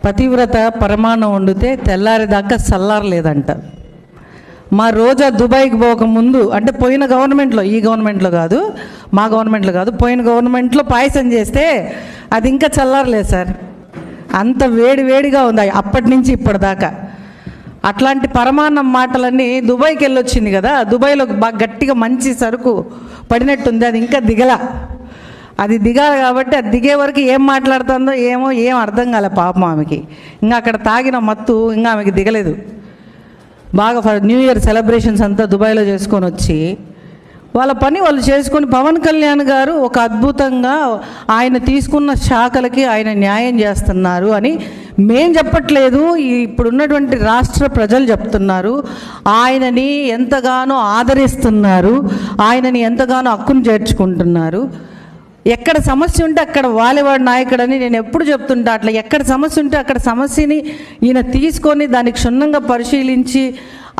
పతివ్రత పరమాన్నం వండితే తెల్లారిదాకా చల్లారలేదంట. మా రోజా దుబాయ్కి పోకముందు, అంటే పోయిన గవర్నమెంట్లో, ఈ గవర్నమెంట్లో కాదు, మా గవర్నమెంట్లో కాదు, పోయిన గవర్నమెంట్లో పాయసం చేస్తే అది ఇంకా చల్లారలేదు సార్. అంత వేడిగా ఉంది అప్పటి నుంచి ఇప్పటిదాకా. అట్లాంటి పరమాన్నం మాటలన్నీ దుబాయ్కి వెళ్ళొచ్చింది కదా, దుబాయ్లో బాగా గట్టిగా మంచి సరుకు పడినట్టుంది, అది ఇంకా దిగల. అది దిగాలి కాబట్టి అది దిగే వరకు ఏం మాట్లాడుతుందో ఏం అర్థం కాలే పాపం ఆమెకి. ఇంకా అక్కడ తాగిన మత్తు ఇంకా ఆమెకి దిగలేదు. బాగా న్యూ ఇయర్ సెలబ్రేషన్స్ అంతా దుబాయ్లో చేసుకొని వచ్చి వాళ్ళ పని వాళ్ళు చేసుకొని, పవన్ కళ్యాణ్ గారు ఒక అద్భుతంగా ఆయన తీసుకున్న శాఖలకి ఆయన న్యాయం చేస్తున్నారు అని మేం చెప్పట్లేదు, ఇప్పుడున్నటువంటి రాష్ట్ర ప్రజలు చెప్తున్నారు. ఆయనని ఎంతగానో ఆదరిస్తున్నారు, ఆయనని ఎంతగానో హక్కును చేర్చుకుంటున్నారు. ఎక్కడ సమస్య ఉంటే అక్కడ వాలేవాడు నాయకుడని నేను ఎప్పుడు చెప్తుంటా. అట్లా ఎక్కడ సమస్య ఉంటే అక్కడ సమస్యని ఈయన తీసుకొని దాన్ని క్షుణ్ణంగా పరిశీలించి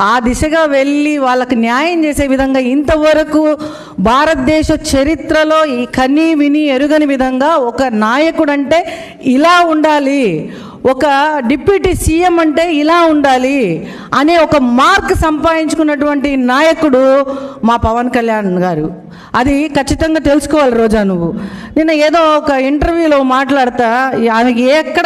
ఆ దిశగా వెళ్ళి వాళ్ళకి న్యాయం చేసే విధంగా ఇంతవరకు భారతదేశ చరిత్రలో ఈ కని విని ఎరుగని విధంగా ఒక నాయకుడు అంటే ఇలా ఉండాలి, ఒక డిప్యూటీ సీఎం అంటే ఇలా ఉండాలి అనే ఒక మార్క్ సంపాదించుకున్నటువంటి నాయకుడు మా పవన్ కళ్యాణ్ గారు. అది ఖచ్చితంగా తెలుసుకోవాలి రోజా. నువ్వు నిన్న ఏదో ఒక ఇంటర్వ్యూలో మాట్లాడతా ఆమెకి ఎక్కడ